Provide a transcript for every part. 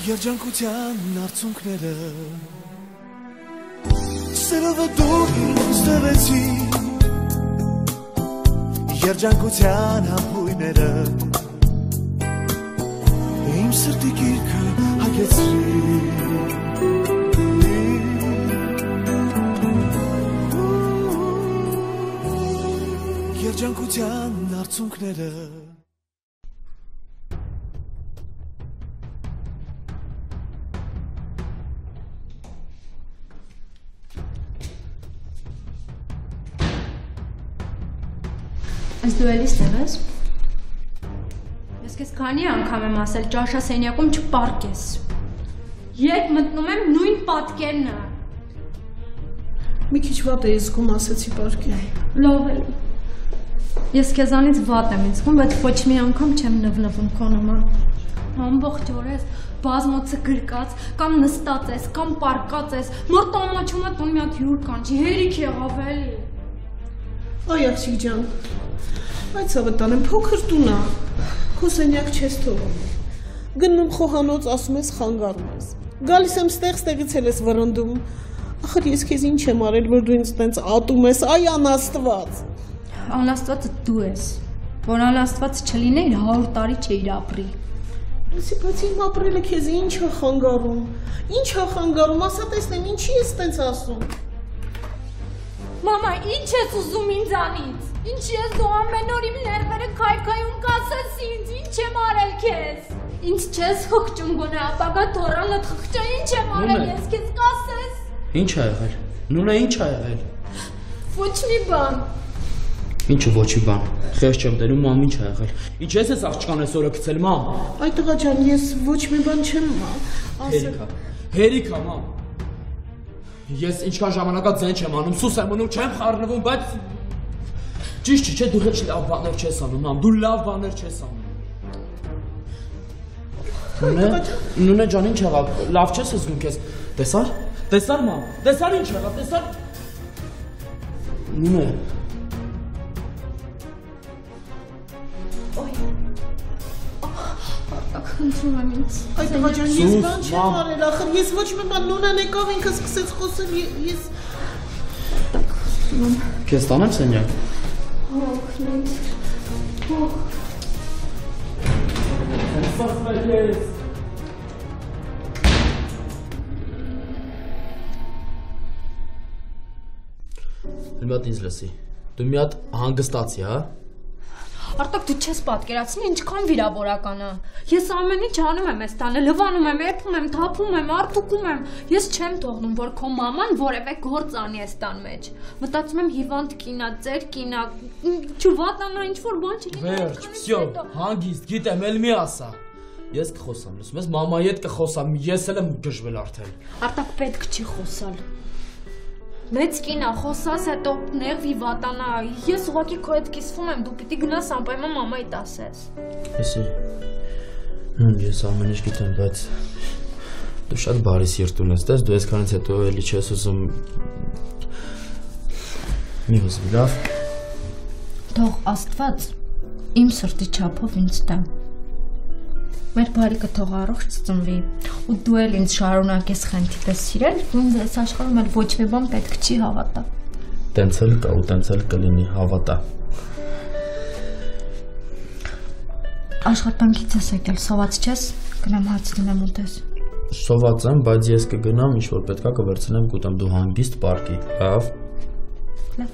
Երջանկության արցունքները Սերովը դու ինձ տվեցի Երջանկության համբույները Իմ սրտի գիրքը հագեցրի Երջանկության արցունքները Ես դու էլի ստեղ ես? Ես քեզ քանի անգամ եմ ասել ճաշասենյակում չպարկես Երբ մտնում եմ նույն պատկերն է Մի քիչ վատ էի զգում ասեցի պարկեմ Լավ էլ Ես քեզանից վատ եմ զգում, բայց ոչ մի անգամ չեմ նվնվում քո նման Ամբողջ օր ես բազմոցը գրկած, կամ նստած ես, կամ պարկած ես Մորտ ամաչում է տուն միակ հյուր կանչի, հերիք եղավ էլի Այ աղջիկ ջան Բայց ավտան եմ փոքր տուն է, քո սենյակ չես թողում Գնում խոհանոց ասում ես խանգարում ես Գալիս եմ ստեղից էլ ես վրընդում Ախր ես քեզ ինչ եմ արել, որ դու ինձ տենց ատում ես, այ անաստված Անաստվածը դու ես, որ անաստված չլիներ 100 տարի չէիր ապրի Բայց իմ ապրելը քեզ ինչ է խանգարում, ասա տեսնեմ, ինչի ես տենց ասում Մամա, ինչ ես ուզում ինձանից, ինչ ես դու ամեն օր իմ ներվերը քայքայում կասես ինձ, ինչ եմ արել քեզ Ինչ չես խղճում գոնե ապագա թորալդ խղճա, ինչ եմ արել ես քեզ կասես Ինչ ա եղել, Նունե ինչ ա եղել Ոչ մի բան Ինչը ոչ մի բան, խեղճ չեմ տերում, մամ ինչ ա եղել Ինչ ես ես աղջկան ես օրը կծել, մամ Այ տղա ջան, ես ոչ մի բան չեմ Հերիքա, մամ Ես ինչքան ժամանակա ձեն չեմ անում, սուս եմ ունում, չեմ խառնվում, բայց Ճիշտ չէ, դու հեչ լավ բաներ չես անում, մամ, դու լավ բաներ չես անում Նունե ջան, ինչ եղավ, լավ չես զգում քեզ, տեսար, մամ, տեսար ինչ եղավ, տեսար Նունե Խնդրում եմ ինձ Այ տղա ջան, ես բան չեմ արել, ախր ես ոչ մի բան Նունեն եկավ ինքը սկսեց խոսել, ես Քեզ տանեմ սենյակ Օգնից Մի հատ ինձ լսի, դու մի հատ հանգստացի, հա Արտակ դու չես պատկերացնի ինչքան վիրավորական է Ես ամեն ինչ անում եմ այս տանը լվանում եմ, էփում եմ, թափում եմ, արտուկում եմ Ես չեմ թողնում, որ քո մաման որևէ գործ անի այս տան մեջ Մտածում եմ հիվանդ կինա, ծեր կինա Չվատանա ինչ-որ բան չլինի Վերջ, վсё, հանգիստ, գիտեմ, էլ մի ասա Ես կխոսամ, լսում ես, մամայի հետ կխոսամ, ես էլ եմ գժվել արդեն Արտակ պետք չի խոսալ Մեծ կինա, խոսաս հետո նեղվի վատանա, ես ուղղակի քո հետ կիսվում եմ, դու պիտի գնաս անպայման մամայիդ ասես Եսի, ես ամեն ինչ գիտեմ, բայց դու շատ բարի սիրտ ունես, տես դու այսքանից հետո էլի չես ուզում մի հուզվի, լավ Թող Աստված իմ սրտի չափով ինձ տա Մեր բարիկը թող առողջ ծնվի ու դու էլ ինձ շարունակես խենթի պես սիրել, ինձ այս աշխարհում էլ ոչ մի բան պետք չի հավատա Տենց էլ կա ու տենց էլ կլինի, հավատա Աշխատանքից ես եկել, սոված չես, գնամ հաց դնեմ ուտես Սոված եմ, բայց ես կգնամ, ինչ-որ պետքա կվերցնեմ կուտեմ, դու հանգիստ պարկի, լավ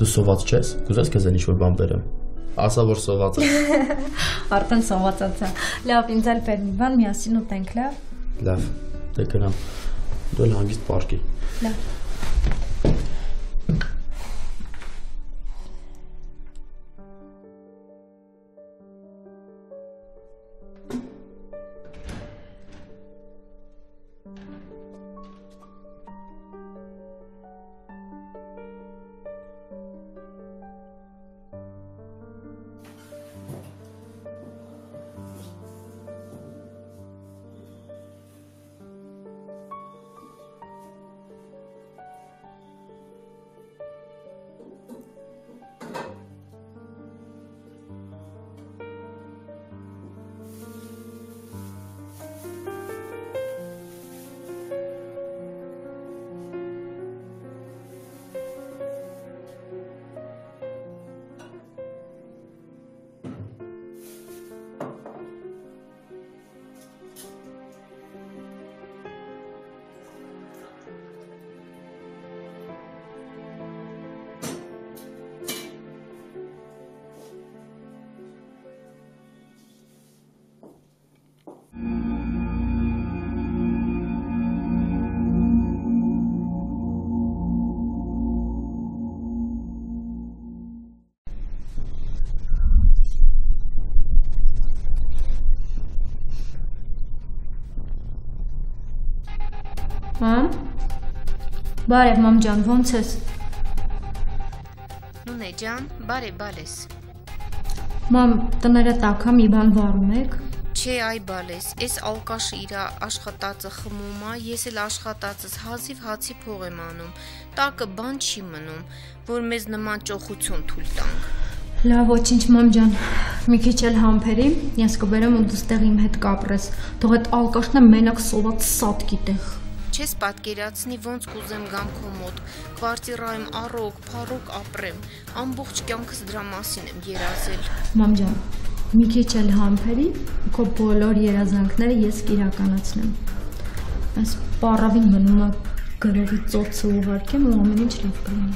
Դու սոված չես, կուզես քեզ էլ ինչ-որ բան բերեմ Ասա, որ սոված է Արդեն սովածած է Լավ, ինձ էլ բեր մի բան, միասին ուտենք, լավ Լավ, դե գնամ Դու էլ հանգիստ պարկի Լավ Մամ։ Բարև մամ ջան, ո՞նց ես։ Նունե ջան, բարև բալես։ Մամ, տները տաք է, մի բան վարում եք։ Չէ, այ բալես, այս ալկաշը իր աշխատածը խմում է, ես էլ աշխատածս հազիվ հացի փող եմ անում։ Տակը բան չի մնում, որ մեզ նման ճոխություն թույլ տանք։ Լավ, ոչինչ մամ ջան, մի քիչ էլ համբերի, ես կբերեմ ու դու ստեղ իմ հետ կապրես, թող այդ ալկաշն է մենակ սոված սատկի տեղ։ Չես պատկերացնի ոնց կուզեմ գամ քո մոտ, քվարտիրայում առոք, փառոք ապրեմ, ամբողջ կյանքս դրա մասին եմ երազել։ Մամ ջան, մի քիչ էլ համբերի, քո բոլոր երազանքները ես կիրականացնեմ։ Այս պարավին մնում է գրողի ծոցը ուղարկեմ ու ամեն ինչ լավ կլինի։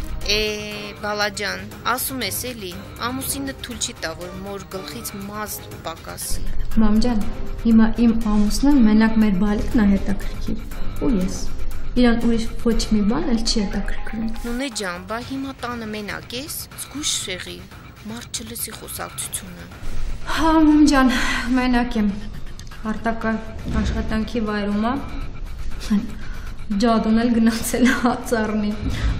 Բալա ջան, ասում ես էլի, ամուսինը թույլ չի տա, որ մոր գլխից մազ պակասի։ Մամ ջան, հիմա իմ ամուսնը մենակ մեր բալիկն է հետաքրքիր, ու ես։ Իրան ուրիշ ոչ մի բան էլ չի հետաքրքրում։ Նունե ջան, բա հիմա տանը մենակ ես, զգույշ շեղի, մարդ չլսի խոսակցությունը։ Հա, մամ ջան, մենակ եմ։ Արտակա աշխատանքի վայրում է։ Ջադուն էլ գնացել է հաց առնի,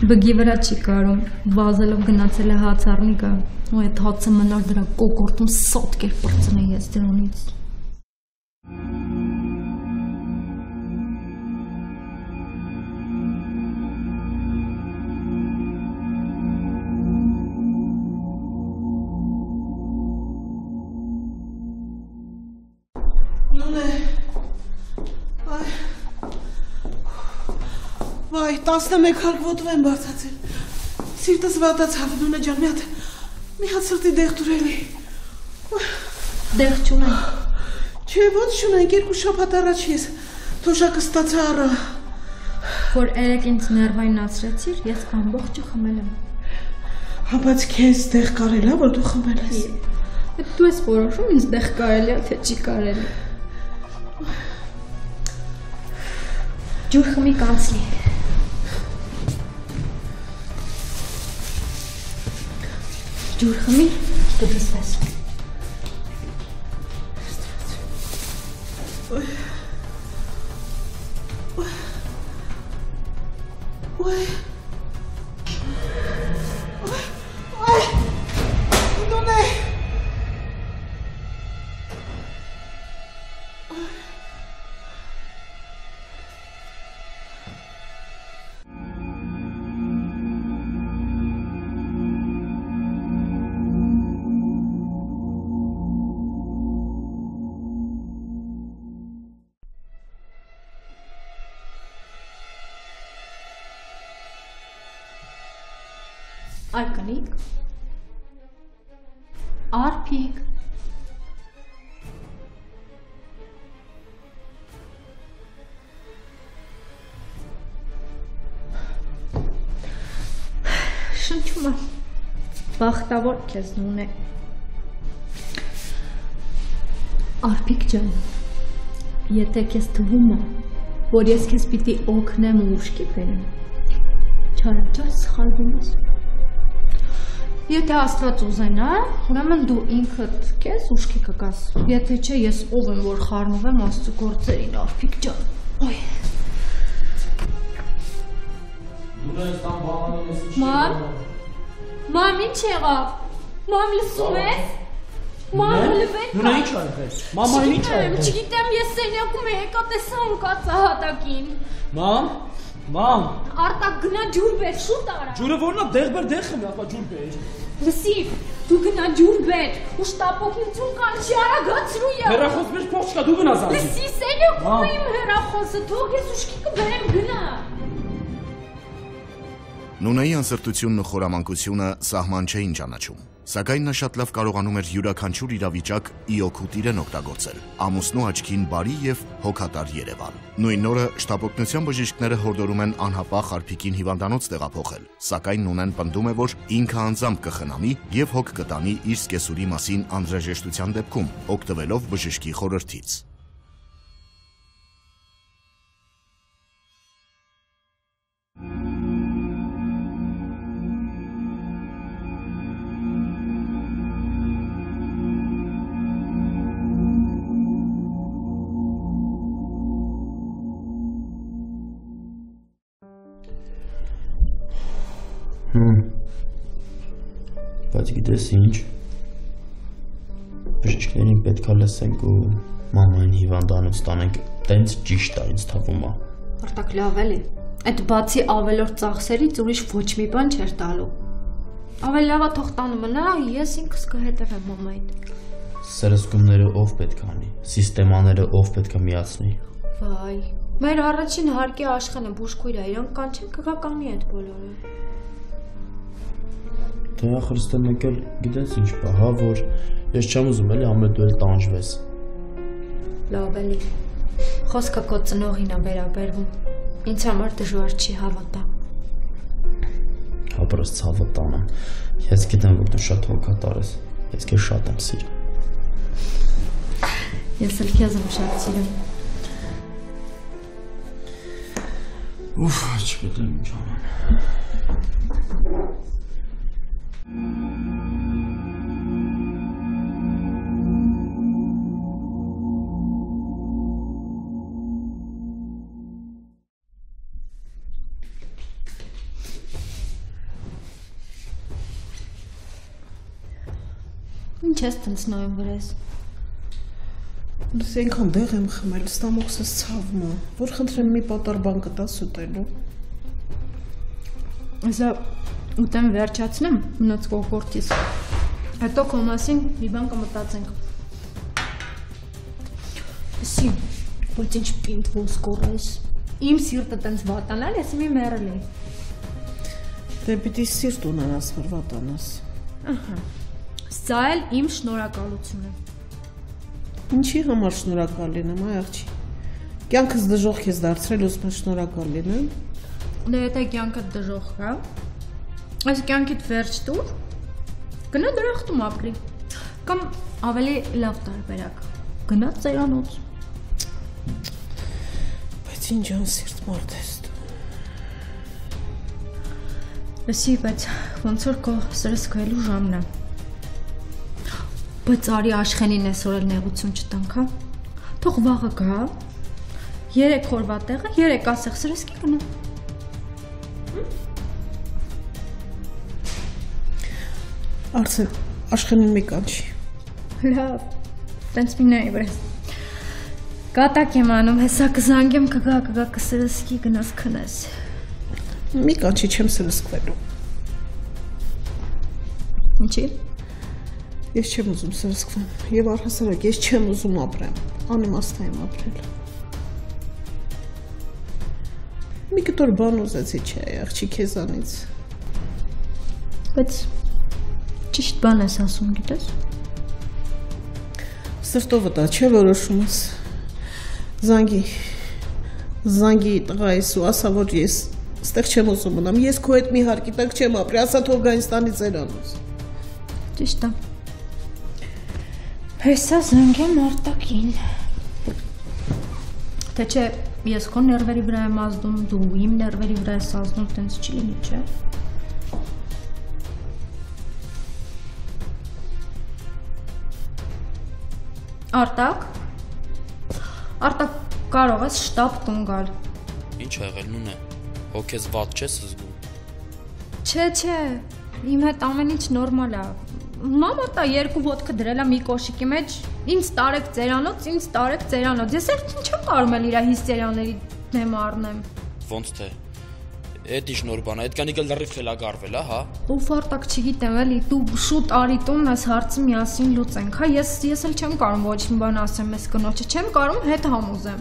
բգի վրա չի կարում, վազելով գնացել է հաց առնի կա, ու այդ հացը մնար դրա կոկորտում սատ կեր պրծնի ես դրանից։ Վայ, 11 հարկ ոտով եմ բարձացել, սիրտս վատացավ, Նունե ջան, մի հատ սրտի դեղ տուրելի։ Դեղ չունեն։ Չէ, ոնց չունենք, 2 շաբաթ առաջ ես թոշակը ստացա առա։ Որ երեկ ինձ ներվայնացրեցիր, ես ամբողջը խմել եմ։ Հա, բայց քեզ դեղ կարել է, որ դու խմել ես։ Դու ես որոշում ինձ դեղ կարելի է, թե չի կարելի։ Ջուր խմի կանցնի։ Ջուր խմի, կդստես։ Նունե։ Այ կնիկ, արփիկ, շնչում եմ, բախտավոր քեզ Նունե։ Արփիկ ջան, եթե քեզ թվում է, որ ես քեզ պիտի օգնեմ ու ուշքի բերեմ, չարաճար սխալվում ես։ Եթե Աստված ուզենա, ուրեմն դու ինքդ քեզ ուշքի կգաս։ Եթե չէ, ես ով եմ, որ խառնվեմ Աստծո գործերին, արփիկ ջան։ Ոյ։ Մամ։ Մամ, ինչ եղավ։ Մամ, լսում ես։ Մամ, լվեց։ Նունե ինչ արվեց։ Մամա ինչ արվեց։ Չգիտեմ, ես սենյակում եկա տեսա ընկած հատակին։ Մամ։ Արտակ գնա ջուր բեր, շուտ արա։ Ջուրը որն է դեղ բեր դեղ խմի, ապա ջուր բեր։ Լսի, դու գնա ջուր բեր, ու շտապօգնություն կան չի արագացրու յա։ Հեռախոս մեջ փող չկա, դու գնաս անջի։ Լսի, սենյակում իմ հեռախոսը, թող ես ուշքի կբերեմ, գնա։ Նունեի անսրտությունն ու խորամանկությունը սահման չէին ճանաչում, սակայն նա շատ լավ կարողանում էր յուրաքանչյուր իրավիճակ ի օգուտ իրեն օգտագործել, ամուսնու աչքին բարի եւ հոգատար երևալ։ Նույն օրը շտապօգնության բժիշկները հորդորում են անհապաղ Արփիկին հիվանդանոց տեղափոխել, սակայն Նունեն պնդում է, որ ինքը անձամբ կխնամի եւ հոգ կտանի իր սկեսուրի մասին անհրաժեշտության դեպքում, օգտվելով բժշկի խորհրդից։ Էս ինչ։ Բժիշկներին պետք է լսենք ու մամային հիվանդանոց տանենք, տենց ճիշտ է ինձ թվում է։ Արտակ լավ էլի։ Այդ բացի ավելորդ ծախսերից ուրիշ ոչ մի բան չէր տալու։ Ավելի լավ է թող տանը մնա, ես ինքս կհետևեմ մամային։ Սրսկումները ով պետք է անի, սիստեմաները ով պետք է միացնի։ Վայ, մեր առաջին հարկի Աշխենը բուժքույր է, իրանք կանչեն կգականի այդ բոլորը։ Դե Խրիստե մեկ էլ գիտես ինչ բա, հա, որ ես չեմ ուզում էլի ամեն դու էլ տանջվես։ Լավ էլի։ Խոսքը քո ծնողին է վերաբերվում։ Ինձ համար դժվար չի հավատալ։ Հապրս ցավը տանեմ։ Ես գիտեմ, որ դու շատ հոգատար ես։ Ես քեզ շատ եմ սիրում։ Ես էլ քեզ եմ շատ սիրում։ Ուֆ, չգիտեմ ինչ անեմ։ Ինչ ես տենց նայում վրես։ Ես այնքան դեղ եմ խմել, ստամոքսս ցավում է, որ խնդրեմ մի պատար բան կտաս ուտելու։ Ասա ուտեմ վերջացնեմ, մնաց կողորտիս։ Հետո քո մասին մի բան կմտածենք։ Սի, որ ինչ պինդ ոսկոր ես։ Իմ սիրտը տենց վատանալ, ես մի մեռել եմ։ Դե պիտի սիրտ ունենաս, որ վատանաս։ Ահա։ Սա էլ իմ շնորհակալությունը։ Ինչի համար շնորհակալ լինեմ, այ աղջի։ Կյանքս դժոխք ես դարձրել, ուզում եմ շնորհակալ լինեմ։ Դե եթե կյանքդ դժոխք է, այս կյանքիդ վերջ տուր, գնա դրախտում ապրի։ Կամ ավելի լավ տարբերակ, գնա ծերանոց։ Բայց ինչ անսիրտ մարդ ես դու։ Լսի, բայց ոնց որ քո սրսկվելու ժամն է։ Բայց արի Աշխենին այսօր էլ նեղություն չտանք, հա։ Թող վաղը գա, 3 օրվա տեղը, 3 ասեղ սրսկի գնա։ Արցել, Աշխենին մի կանչի։ Լավ, տենց մի նայի վրես։ Կատակ եմ անում, հեսա կզանգեմ կգա կսրսկի գնաս քնես։ Մի կանչի չեմ սրսկվելու։ Ինչի՞։ Ես չեմ ուզում սրսկվեմ, և առհասարակ ես չեմ ուզում ապրեմ, անիմաստ եմ ապրել։ Մի կտոր բան ուզեցի չէ, աղջի քեզանից։ Բայց ճիշտ բան ես ասում, գիտես։ Սրտովը դա չէ որոշումս։ Զանգի տղայիս ու ասա, որ ես ստեղ չեմ ուզում մնամ, ես քո հետ մի հարկի տակ չեմ ապրի, ասա թող գա ինձ տանի ծերանոց։ Ճիշտ է։ Հեսա զանգեմ Արտակին։ Թե չէ ես քո ներվերի վրա եմ ազդում, դու իմ ներվերի վրա ես ազդում, տենց չի լինի, չէ։ Արտակ, կարող ես շտապ տուն գալ։ Ինչ ա եղել նունե, հոգեզ վատ չես զգում։ Չէ, իմ հետ ամեն ինչ նորմալ է։ Մամա տա 2 ոտքը դրել է մի կոշիկի մեջ, ինձ տարեք ծերանոց, ես էլ չեմ կարում էլ իրա հիստերիաների դեմ առնեմ։ Ոնց թե, էդ ինչ նոր բան է, այդ կանի գլ լրիվ խելագարվել, հա։ Ով Արտակ չգիտեմ էլի, դու շուտ արի տուն, այս հարցը միասին լուծենք, հա, ես էլ չեմ կարում ոչ մի բան ասեմ ես կնոջը, չեմ կարում հետ համոզեմ։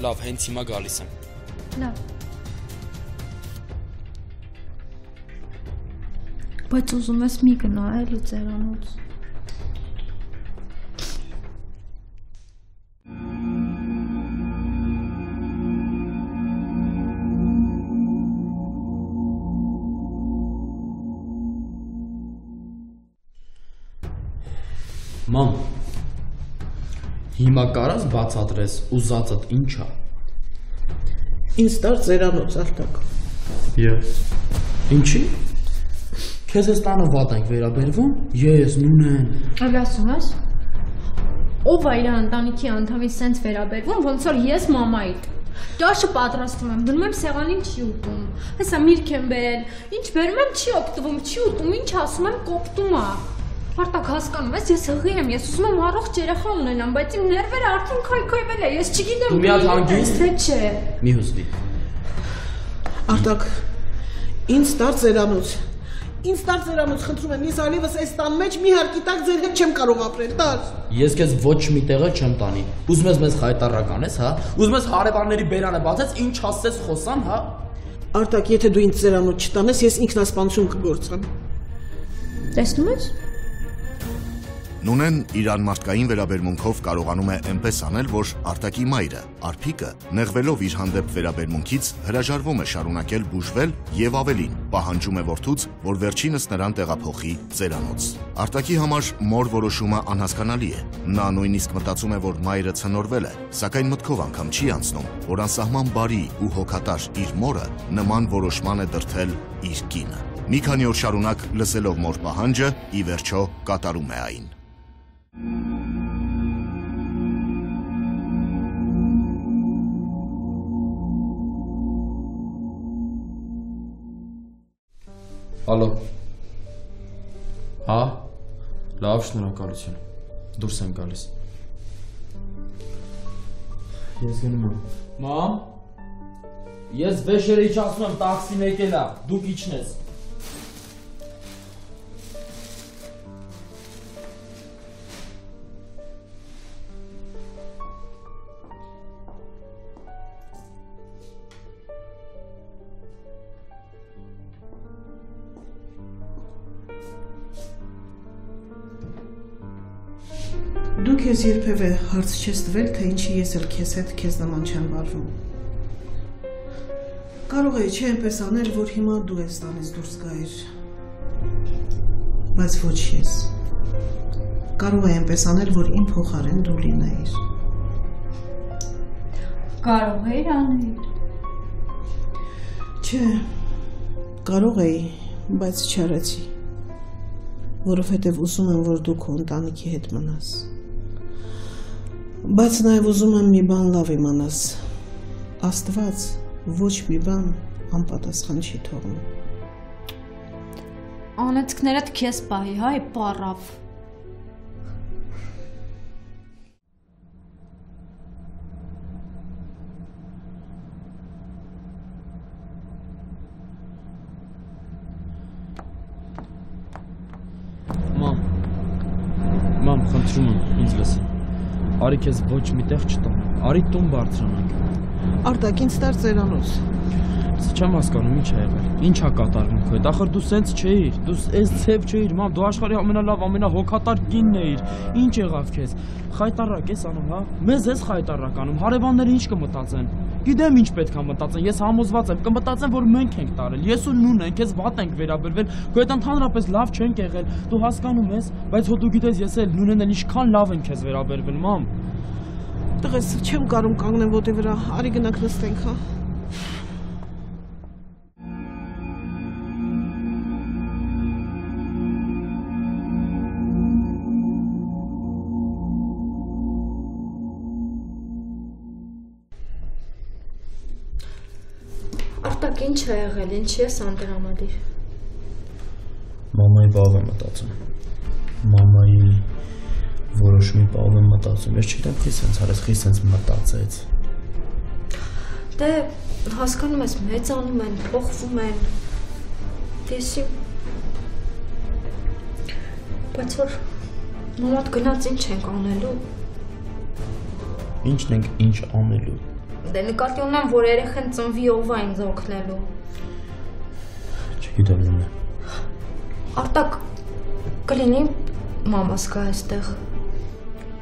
Լավ, հենց հիմա գալիս եմ։ Լավ։ Բայց ուզում ես մի գնա էլի ծերանոց։ Մամ, հիմա կարաս բացատրես ուզածդ ինչ է։ Ինձ տար ծերանոց, Արտակ։ Ես։ Ինչի։ Քեզ ես տանը վատ ենք վերաբերվում, ես նունեն։ Այլ ասում ես։ Ով է իր ընտանիքի անդամի սենց վերաբերվում, ոնց որ ես մամայիդ։ Ճաշը պատրաստում եմ, դնում եմ սեղանին չի ուտում։ Հեսա միրգ եմ բերել, ինչ բերում եմ չի օգտվում, չի ուտում, ինչ ասում եմ կոպտում է։ Արտակ հասկանում ես, ես հղի եմ, ես ուզում եմ առողջ երեխա ունենամ, բայց իմ ներվերը արդեն քայքայվել է, ես չգիտեմ դու մի հատ հանգիստ թե չէ։ Մի հուզվի։ Արտակ, ինձ տար ծերանոց, խնդրում եմ, ես այլևս այս տան մեջ մի հարկի տակ ձեր հետ չեմ կարող ապրել, տար։ Ես քեզ ոչ մի տեղը չեմ տանի։ Ուզում ես մեզ խայտարական ես, հա։ Ուզում ես հարևանների բերանը բացես, ինչ ասես խոսան, հա։ Արտակ, եթե դու ինձ ծերանոց չտանես, ես ինքնասպանություն կգործեմ։ Տեսնում ես։ Նունեն իր անմարդկային վերաբերմունքով կարողանում է այնպես անել, որ Արտակի մայրը, Արփիկը, նեղվելով իր հանդեպ վերաբերմունքից, հրաժարվում է շարունակել բուժվել եւ ավելին, պահանջում է որդուց, որ վերջինս նրան տեղափոխի ծերանոց։ Արտակի համար մոր որոշումը անհասկանալի է։ Նա նույնիսկ մտածում է, որ մայրը ցնորվել է, սակայն մտքով անգամ չի անցնում, որ անսահման բարի ու հոգատար իր մորը նման որոշման է դրդել իր կինը։ Մի քանի օր շարունակ լսելով մոր պահանջը, ի վերջո կատարում է այն։ Ալո։ Հա։ Լավ, շնորհակալություն։ Դուրս եմ գալիս։ Ես գնում եմ։ Մամ։ Ես վեշերը իջացնում եմ, տաքսին եկել է, դուք իջնես։ Դու քեզ երբևէ հարց չես տվել, թե ինչի ես էլ քեզ հետ քեզ նման չեմ վարվում։ Կարող է չէ այնպես անել, որ հիմա դու ես տանից դուրս գայիր։ Բայց ոչ ես։ Կարող է այնպես անել, որ իմ փոխարեն դու լինեիր։ Կարող էիր անել։ Չէ, կարող էի, բայց չարեցի, որովհետև ուզում եմ, որ դու քո ընտանիքի հետ մնաս։ Բայց նաև ուզում եմ մի բան լավ իմանաս, Աստված ոչ մի բան անպատասխան չի թողնում։ Անեծքներդ քեզ պահի, հայ պառավ։ Մամ, խնդրում եմ, ինձ լսի։ Արի քեզ ոչ միտեղ չտամ։ Արի տուն բարձրանանք։ Արտակ, ինձ տար ծերանոց։ Չեմ հասկանում ինչ ա եղել։ Ինչ ա կատարվում քո հետ։ Ախր դու սենց չէիր, դու այս ցև չէիր, մամ, դու աշխարհի ամենալավ, ամենահոգատար կինն էիր։ Ինչ եղավ քեզ։ Խայտարակ ես անում, հա։ Մեզ ես խայտարակ անում, հարևանները ինչ կմտածեն։ Գիտեմ ինչ պետք է մտածեն, ես համոզված եմ, կմտածեն, որ մենք ենք տարել։ Ես ու Նունեն քեզ վատ ենք վերաբերվել, քո հետ ընդհանրապես լավ չենք եղել։ Դու հասկանում ես, բայց հո դու գիտես ես էլ Նունեն էլ ինչքան լավ են քեզ վերաբերվել, մամ։ Տղես, չեմ կարող կանգնեմ ոտի վրա, արի գնանք նստենք, հա։ Արտակ, ինչ է եղել, ինչի ես անտրամադիր։ Մամայի բավ եմ մտածում։ Մամայի որոշումի բավ եմ մտածում։ Ես չգիտեմ, քիչ սենց արես, քիչ սենց մտածեց։ Դե հասկանում ես, մեծանում են, փոխվում են։ Տեսի։ Բայց որ մոտ գնաց ինչ ենք անելու։ Ինչն ենք ինչ անելու։ Դե նկատի ունեմ, որ երեխեն ծնվի ով է ինձ օգնելու։ Չգիտեմ նույնը։ Արտակ, կլինի մամաս գա այստեղ։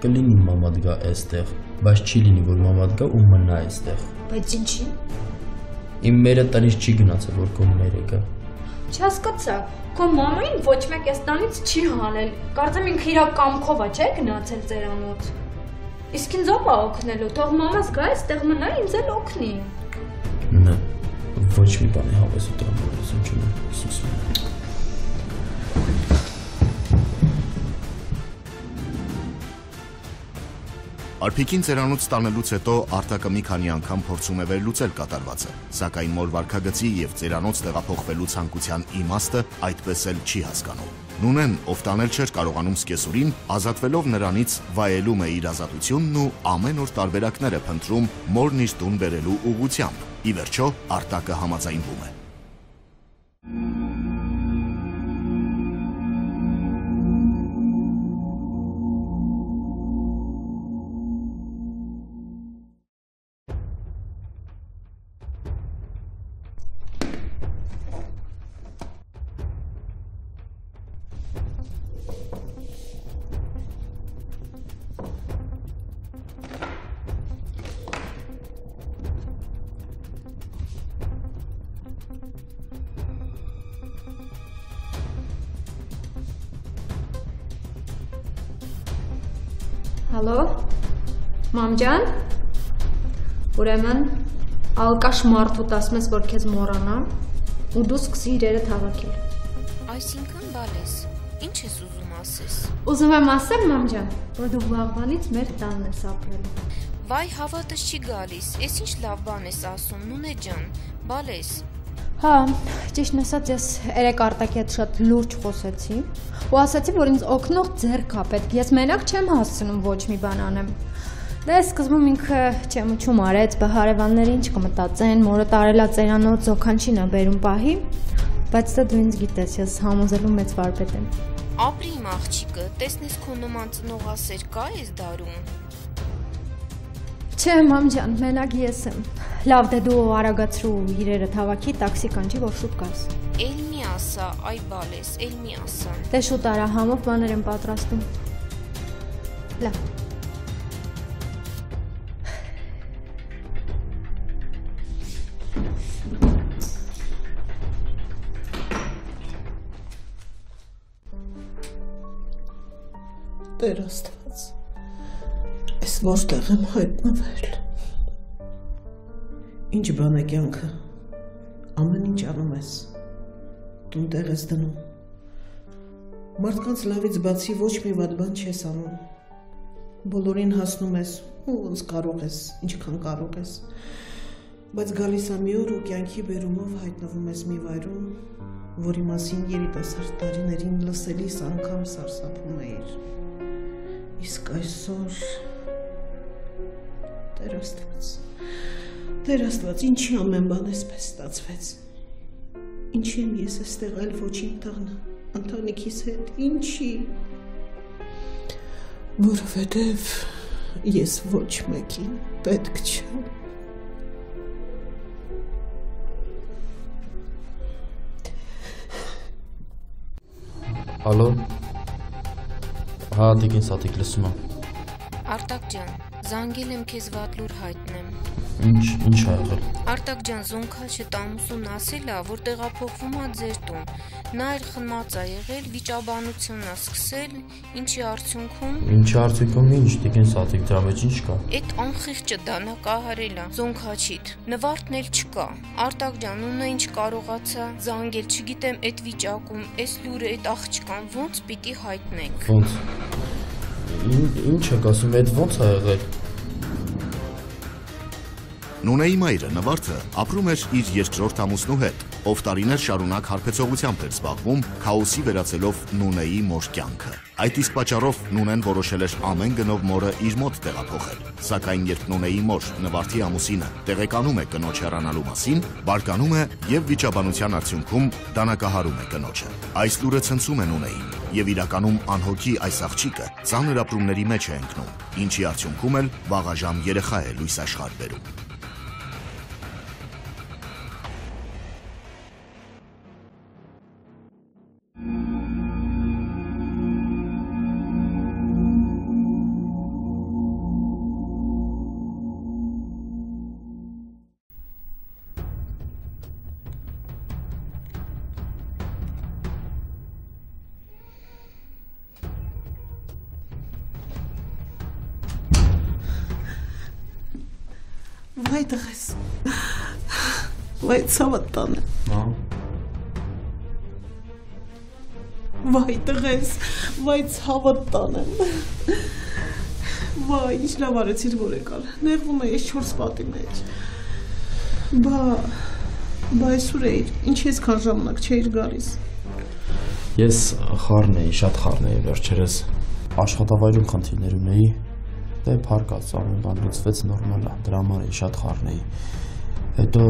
Կլինի մամադ գա այստեղ, բայց չի լինի, որ մամադ գա ու մնա այստեղ։ Բայց ինչի։ Իմ մերը տնից չի գնացել, որ քո մերը գա։ Չհասկացա, քո մամային ոչ մեկ այս տանից չի հանել։ Կարծեմ ինքը իր կամքով է, չէ՞ գնացել ծերանոց։ Իսկ ինձ ով է օգնելու, թող մամաս գա այստեղ մնա, ինձ էլ օգնի։ Նա ոչ մի բանի հավես ու տրամադրություն չունեմ, սուսում եմ։ Արփիկին ծերանոց տանելուց հետո Արտակը մի քանի անգամ փորձում է վերլուծել կատարվածը, սակայն մոր վարքագծի եւ ծերանոց տեղափոխվելու ցանկության իմաստը այդպես էլ չի հասկանում։ Նունեն, ով տանել չէր կարողանում սկեսուրին, ազատվելով նրանից վայելում է իր ազատությունն ու ամեն օր տարբերակներ է փնտրում մորն իր տուն բերելու ուղղությամբ։ Ի վերջո Արտակը համաձայնվում է։ Հալո, մամջան, ուրեմն, ալկաշ մարդուտ ասում ես, որ քեզ մոռանամ, ու դու սկսի իրերը թավակել։ Այսինքն բալես, ինչ ես ուզում ասես։ Ուզում եմ ասեմ, մամջան, որ դու վաղվանից մեր տանն ես ապրելու։ Վայ, հավատս չի գալիս, ես ինչ լավ բան ես ասում, Նունե ջան, բալես։ Հա, ճիշտն ասած, ես երեք Արտակի հետ շատ լուրջ խոսեցի ու ասացի, որ ինձ օգնող ձեռք ա պետք, ես մենակ չեմ հասցնում ոչ մի բան անեմ։ Դե սկզբում ինքը չեմուչում արեց, բա հարևանները ինչ կմտածեն, մորը տարելա ծերանոց զոքանչին ա բերում պահի, բայց դե դու ինձ գիտես, ես համոզելու մեծ վարպետ եմ։ Ապրի իմ աղջիկը, տեսնես քո նման ծնողասեր կա ես դարում։ Չէ, մամջան, մենակ ես եմ։ Լավ, դե դու արագացրու իրերը թավակի, տաքսի կանչի, որ շուտ գաս։ Էլ մի ասա, այ բալես, էլ մի ասա։ Դե շուտ արա, համով բաներ եմ պատրաստում։ Լավ։ Տեր Աստված, ես որտեղ եմ հայտնվել։ Ինչ բան է կյանքը, ամեն ինչ անում ես, տուն տեղ ես դնում, մարդկանց լավից բացի ոչ մի վատ բան չես անում, բոլորին հասնում ես, ու ոնց կարող ես, ինչքան կարող ես, բայց գալիս է մի օր ու կյանքի բերումով հայտնվում ես մի վայրում, որի մասին երիտասարդ տարիներին լսելիս անգամ սարսափում էիր, իսկ այսօր Տեր Աստված, ինչի ամեն բան էսպես ստացվեց, ինչի եմ ես էստեղ այլ ոչինչ տղնա, ընտանիքիս հետ, ինչի, որովհետև ես ոչ մեկին պետք չեմ։ Ալո, հա դիկին սատիկ լսում եմ։ Արտակ ջան, զանգել եմ քեզ վատ լուր հայտնեմ։ Ինչ ա եղել։ Արտակ ջան, Զոնքաչը տամուսուն ասել ա, որ տեղափոխվում ա ձեր տուն։ Նա էլ խմած ա եղել, վիճաբանությունն ա սկսել, ինչի արդյունքում։ Ինչի արդյունքում ինչ, դիկին սատիկ, դրա մեջ ինչ կա։ Էդ անխիղճը դանակահարել ա Զոնքաչիդ։ Նվարտն էլ չկա։ Արտակ ջան, ունը ինչ կարողացա զանգել, չգիտեմ այդ վիճակում, այս լուրը այդ աղջկան ոնց պիտի հայտնենք։ Ոնց։ Ինչ եք ասում, այդ ոնց ա եղել։ Նունեի մայրը Նվարդը ապրում էր իր երկրորդ ամուսնու հետ, ով տարիներ շարունակ հարբեցողությամբ էր զբաղվում, քաոսի վերածելով Նունեի մոր կյանքը։ Այդ իսկ պատճառով Նունեն որոշել էր ամեն գնով մորը իր մոտ տեղափոխել, սակայն երբ Նունեի մոր Նվարդի ամուսինը տեղեկանում է կնոջ հեռանալու մասին, բարկանում է եւ վիճաբանության արդյունքում դանակահարում է կնոջը։ Այս լուրը ցնցում է Նունեին, եւ իրականում անհոգի այս աղջիկը ծանր ապրումների մեջ է ընկնում, ինչի արդյունքում էլ վաղաժամ երեխա է լույս աշխարհ բերում։ Վայ տղես, վայ ցավդ տանը, վայ տղես, վայ ցավդ տանը, Վայ, ինչ լավ արեցիր, որ եկալ։ Նեղվում է ես 4 պատի մեջ։ Բա այսուր էիր, ինչ այսքան ժամանակ չէիր գալիս։ Ես խառն էի, շատ խառն էի վերջերս։ Աշխատավայրում խնդիրներ ունեի։ Դե փառկած, ամեն բան լուծվեց նորմալ է, դրա համար էի շատ խառն էի։ Հետո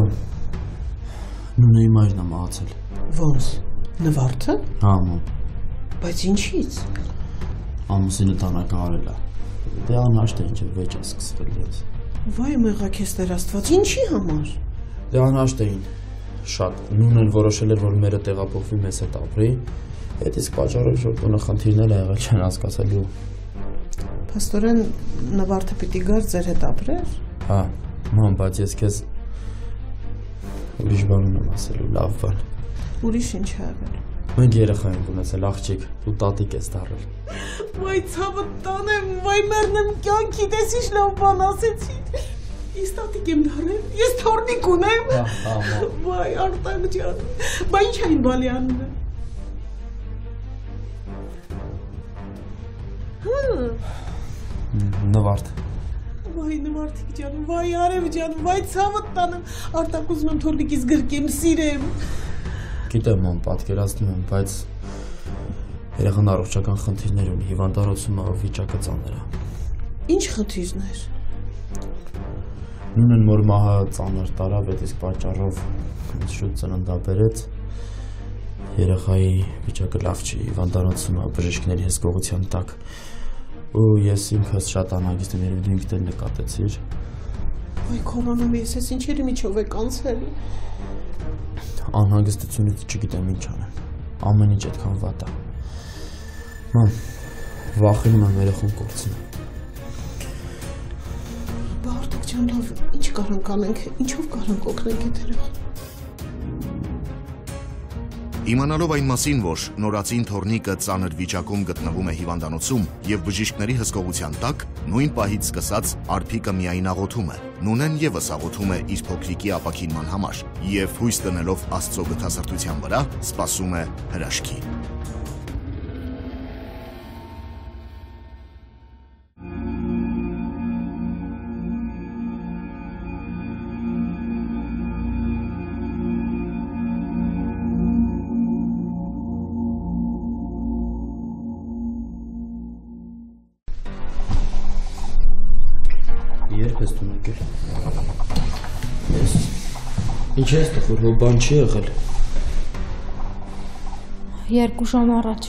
Նունեի մայրն է մահացել։ Ոնց, Նվարդը։ Հա, մամ։ Բայց ինչի՞ց։ Ամուսինը տանակը արել է։ Դե անհաշտ է ինչ է վեճ է սկսվել ես։ Վայ մեղա քեզ Տեր Աստված, ինչի համար։ Դե անհաշտ էին շատ։ Նունեն որոշել էր, որ մերը տեղափոխվի մեզ հետ ապրի։ Այդ իսկ պատճառով որ տունը խնդիրներ ա եղել չեն հասկացելու։ Փաստորեն Նվարդը պիտի գար ձեր հետ ապրեր։ Հա, մամ, բայց ես քեզ ուրիշ բան ունեմ ասելու, լավ բան։ Ուրիշ ինչ ա եղել։ Մենք երեխա ենք ունեցել, աղջիկ, դու տատիկ ես դառել։ Վայ ցավը տանեմ, վայ մեռնեմ կյանքի, դες ինչ լավ բան ասեցիր։ Ես տատիկ եմ դառել, ես թորնիկ ունեմ։ Հա, Վայ Արտակ ջան, բա ինչ այն բալի անունը։ Նվարդ։ Վայ Նվարդիկ ջան, վայ Արև ջան, վայ ցավը տանեմ, Արտակ ուզում եմ թորնիկից գրկեմ, սիրեմ։ Գիտեմ, մամ, պատկերացնում եմ, բայց երեխան առողջական խնդիրներ ունի, հիվանդանոցում է, վիճակը ծանր է։ Ինչ խնդիրներ։ Նունեն մոր մահը ծանր տարավ, այդ իսկ պատճառով շուտ ծննդաբերեց։ Երեխայի վիճակը լավ չի, հիվանդանոցում է, բժիշկների հսկողության տակ։ Ու ես ինքս շատ անհագիստ եմ, երևի դու ինքդ էլ նկատեցիր։ Վայ կորոնամ ես ինչերի միջով եք անցել։ Անհագստությունից չգիտեմ ինչ անեմ, ամեն ինչ այդքան վատ է։ Մամ, վախենում եմ երեխուն կորցնեմ։ Բա Արտակ ջան, լավ, ինչ կարանք անենք, ինչով կարանք օգնենք այդ երեխան։ Իմանալով այն մասին, որ նորածին թորնիկը ծանր վիճակում գտնվում է հիվանդանոցում եւ բժիշկների հսկողության տակ, նույն պահից սկսած Արփիկը միայն աղոթում է։ Նունեն եւս աղոթում է իր փոքրիկի ապաքինման համար եւ հույս տնելով Աստծո գթասրտության վրա, սպասում է հրաշքի։ Երբ ես տուն եկել։ Ես ինչ ես տխուր, որ բան չի եղել։ 2 ժամ առաջ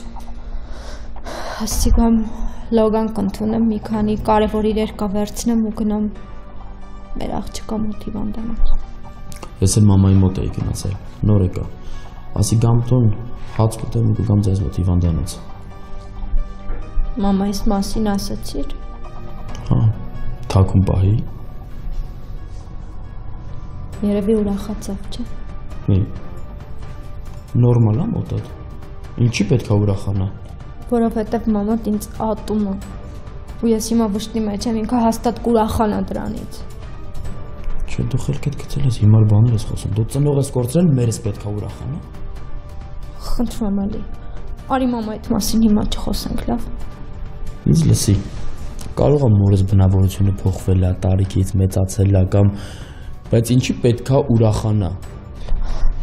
հաստիգամ լոգան կընդունեմ, մի քանի կարևոր իրեր կա վերցնեմ ու գնամ մեր աղջկա մոտ հիվանդանոց։ Ես էլ մամայի մոտ էի գնացել, նոր եկա։ Ասի գամ տուն, հաց կուտեմ ու կգամ ձեզ մոտ հիվանդանոց։ Մամայիս մասին ասացիր։ Հա, թաքուն պահի։ Երևի ուրախացավ, չէ։ Մի նորմալ է մոտդ։ Ինչի պետք է ուրախանա։ Որովհետև մամոտ ինձ ատում է։ Ու ես հիմա վշտի մեջ եմ, ինքը հաստատ կուրախանա դրանից։ Չէ, դու խելքդ գցել ես, հիմար բաներ ես խոսում։ Դու ծնող ես կորցրել, մերս պետք է ուրախանա։ Խնդրում եմ, արի մամա այդ մասին հիմա չխոսենք, լավ։ Ինձ լսի։ Կարող է մորս բնավորությունը փոխվել է, տարիքից մեծացել է կամ բայց ինչի պետք է ուրախանա։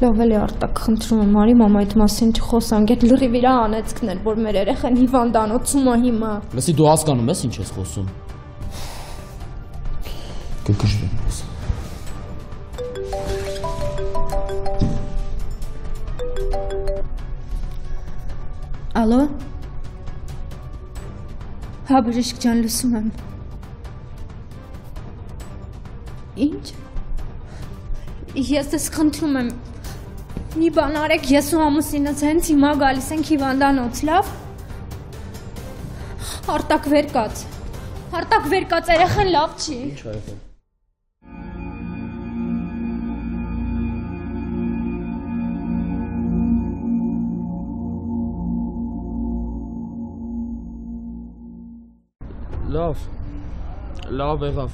Լավ էլի Արտակ, խնդրում եմ, արի մամա այդ մասին չխոսանք, այդ լրիվ իրա անեցքներ, որ մեր երեխան հիվանդանոցում է հիմա։ Լսի, դու հասկանում ես ինչ ես խոսում։ Կգժվեմ ես։ Ալո։ Հա, բժիշկ ջան, լսում եմ։ Ինչ։ Ես դες խնդրում եմ, մի բան արեք, ես ու ամուսինս հենց հիմա գալիս ենք հիվանդանոց, լավ։ Արտակ վեր կաց, երեխան լավ չի։ Ինչ ա եղել։ Լավ եղավ։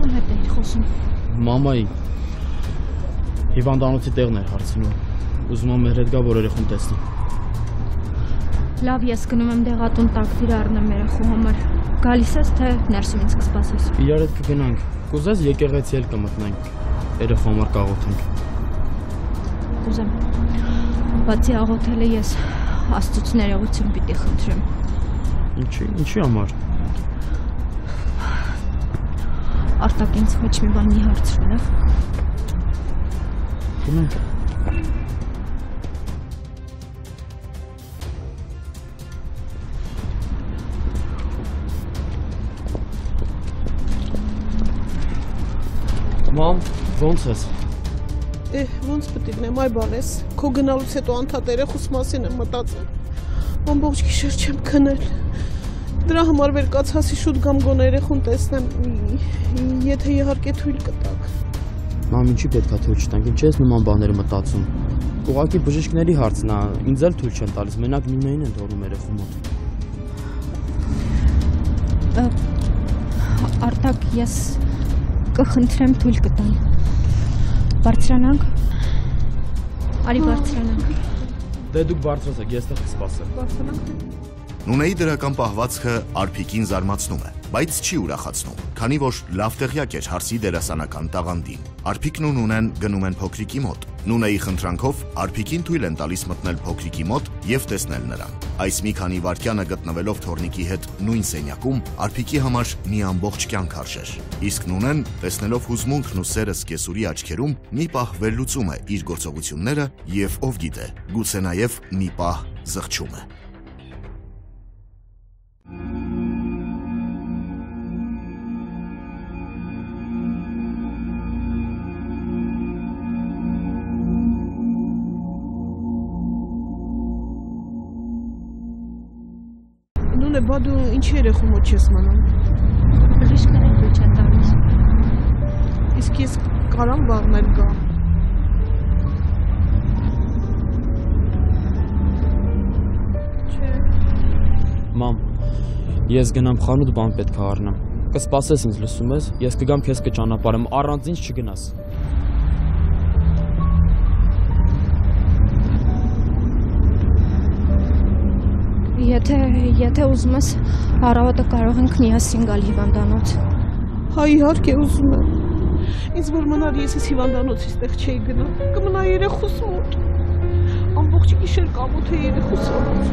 Ում հետ էիր խոսում։ Մամայի։ Հիվանդանոցի տեղն էր հարցնում։ Ուզում եմ մեր հետ գա, որ երեխուն տեսնի։ Լավ, ես գնում եմ դեղատուն տակտիր առնեմ երեխու համար։ Գալիս ես թե ներսում ինձ կսպասես։ Իրար հետ կգնանք։ Կուզես եկեղեցի էլ կմտնենք։ Երեխու համար կաղոթենք։ Կուզեմ։ Բացի աղոթելը ես Աստծուց ներողություն պիտի խնդրեմ։ Ինչի համար։ Արտակ ինձ ոչ մի բան մի հարցրու, Գնանք։ Մամ, ո՞նց ես։ Ոնց պետք է նեմ, այ բանես, քո գնալուց հետո անդադ երեխուս մասին եմ մտածել։ Ամբողջ գիշեր չեմ քնել։ Դրա համար վեր կացասի շուտ գամ գոնե երեխուն տեսնեմ, եթե իհարկե թույլ կտաք։ Մամ, ինչի պետքա թույլ չտանք, ինչ ես նման բաները մտածում։ Ուղղակի բժիշկների հարցն է, ինձ էլ թույլ չեն տալիս, մենակ Նինային են թողնում երեխու մոտ։ Արտակ, ես կխնդրեմ թույլ կտալ։ Բարձրանանք։ Արի բարձրանանք։ Դե դուք բարձրացեք, ես տեղ կսպասեմ։ Նունեի դրական պահվածքը Արփիկին զարմացնում է, բայց չի ուրախացնում, քանի որ լավ տեղյակ էր հարցի դերասանական տաղանդին։ Արփիկն ու Նունեն գնում են փոքրիկի մոտ։ Նունեի խնդրանքով Արփիկին թույլ են տալիս մտնել փոքրիկի մոտ եւ տեսնել նրան։ Այս մի քանի վայրկյանը գտնվելով թորնիկի հետ նույն սենյակում Արփիկի համար մի ամբողջ կյանք արժեր։ Իսկ Նունեն, տեսնելով հուզմունքն ու սերը սկեսուրի աչքերում, մի պահ վերլուծում է իր գործողությունները եւ ով գիտե, գուցե նաեւ մի պահ զղջում է։ Բա դու ինչի երեխու մոտ չես մնում։ Բժիշկները թույլ չեն տալիս։ Իսկ ես կարամ վաղն էլ գամ։ Չէ։ Մամ, ես գնամ խանութ բան պետք է առնեմ։ Կսպասես ինձ, լսում ես, ես կգամ քեզ կճանապարհեմ, առանց ինձ չգնաս։ Եթե ուզում ես, առավոտը կարող ենք միասին գալ հիվանդանոց։ Հա իհարկե ուզում եմ։ Ինձ որ մնար ես ես հիվանդանոցից տեղ չէի գնա, կմնա երեխուս մոտ։ Ամբողջ գիշեր կամոթ է երեխուս մոտ։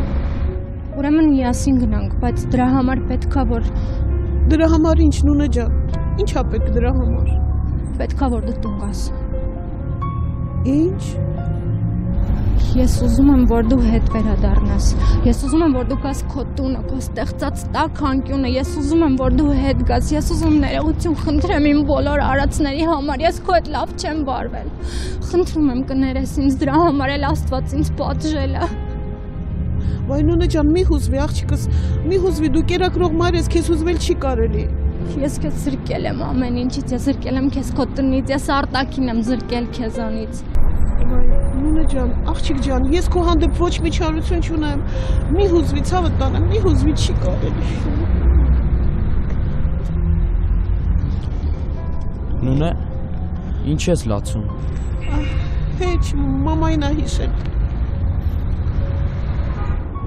Ուրեմն միասին գնանք, բայց դրա համար պետքա որ Դրա համար ինչ Նունե ջան։ Ինչա պետք դրա համար։ Պետքա որ դու տուն գաս։ Ինչ։ Ես ուզում եմ, որ դու հետ վերադառնաս։ Ես ուզում եմ, որ դու գաս քո տունը, քո ստեղծած տաք անկյունը։ Ես ուզում եմ, որ դու հետ գաս։ Ես ուզում եմ ներողություն խնդրեմ իմ բոլոր արածների համար։ Ես քո հետ լավ չեմ վարվել։ Խնդրում եմ կներես ինձ, դրա համար էլ Աստված ինձ պատժել է։ Վայ Նունե ջան, մի հուզվի աղջիկս, մի հուզվի, դու կերակրող մայր ես, քեզ հուզվել չի կարելի։ Ես քեզ զրկել եմ ամեն ինչից, ես զրկել եմ քեզ քո տնից, ես Արտակին եմ զրկել քեզանից։ Նունե ջան, աղջիկ ջան, ես քո հանդեպ ոչ մի չարություն չունեմ։ Մի հուզվի, ցավը տանեմ, մի հուզվի չի կարելի։ Նունե, ինչ ես լացում։ Հեչ, մամային ա հիշել։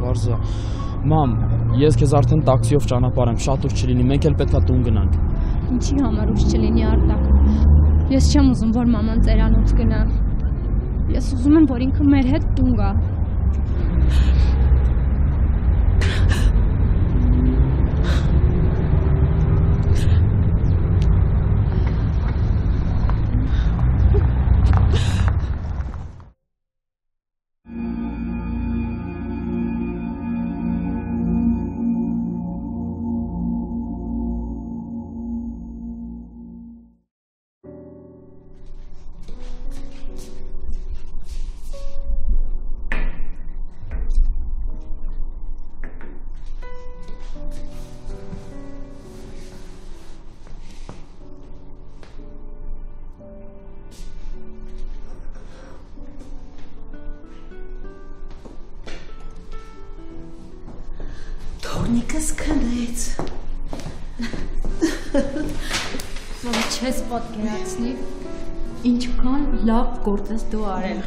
Վարզա, մամ, ես քեզ արդեն տաքսիով ճանապարհ եմ, շատ ուշ չլինի, մենք էլ պետքա տուն գնանք։ Ինչի համար ուշ չլինի Արտակ։ Ես չեմ ուզում, որ մաման ծերանոց գնա։ Ես ուզում եմ, որ ինքը մեր հետ տուն գա։ Թորնիկս քնեց։ Ոնց չես պատկերացնի։ ինչքան լավ գործ ես դու արել։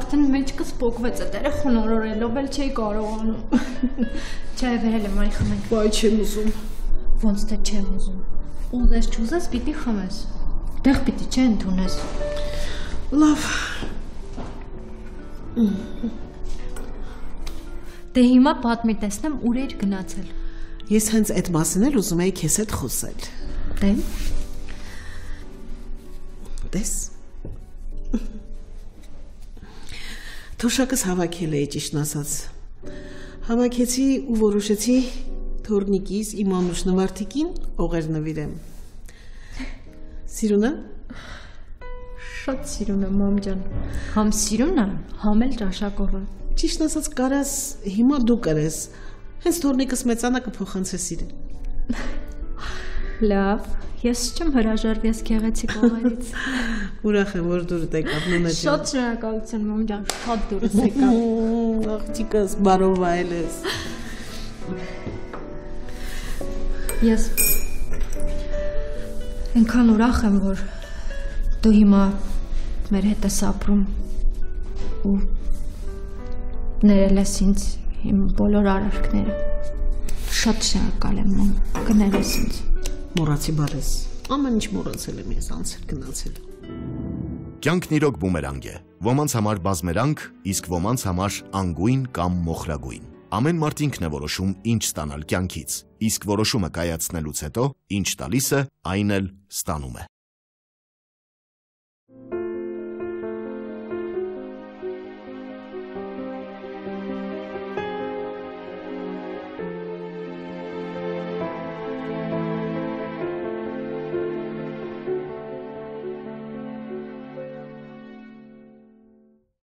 Արդեն մեջքս պոկվեց է, դերը խոնորորելով էլ չէի կարողանում։ Չէ, վերել եմ, արի խմենք։ Բայ չեմ ուզում։ Ոնց թե չեմ ուզում։ Ուզես չուզես պիտի խմես։ Դեղ պիտի չէ ընդունես։ Լավ։ Դե հիմա պատմի տեսնեմ ուր էիր գնացել։ Ես հենց այդ մասին էլ ուզում էի քեզ հետ խոսել։ Դե։ Տես։ Թոշակս հավաքել էի ճիշտն ասած։ Հավաքեցի ու որոշեցի թորնիկիս իմ անուշ նվարդիկին օղեր նվիրեմ։ Սիրուն է։ Շատ սիրուն եմ, մամ ջան։ Համ սիրուն է, համ էլ ճաշակողը։ Ճիշտ ասած կարաս հիմա դու կրես։ Հենց թորնիկս մեծանա կփոխանցես իրեն։ Լավ, ես չեմ հրաժարվի այս գեղեցիկ օղերից։ Ուրախ եմ, որ դուրս եկավ նոնա ջան։ Շատ շնորհակալություն, մամ ջան, շատ դուրս եկավ։ Աղջիկս բարով այլ ես։ Ես այնքան ուրախ եմ, որ դու հիմա մեր հետ ես ապրում ու ներել ես ինձ իմ բոլոր արարքները։ Շատ շնորհակալ եմ, մամ, կներես ինձ։ Մոռացի բարես։ Ամեն ինչ մոռացել եմ ես, անցել գնացել։ Կյանքն իրոք բումերանգ է։ Ոմանց համար բազմերանգ, իսկ ոմանց համար անգույն կամ մոխրագույն։ Ամեն մարդ ինքն է որոշում ինչ ստանալ կյանքից, իսկ որոշումը կայացնելուց հետո ինչ տալիս է, այն էլ ստանում է։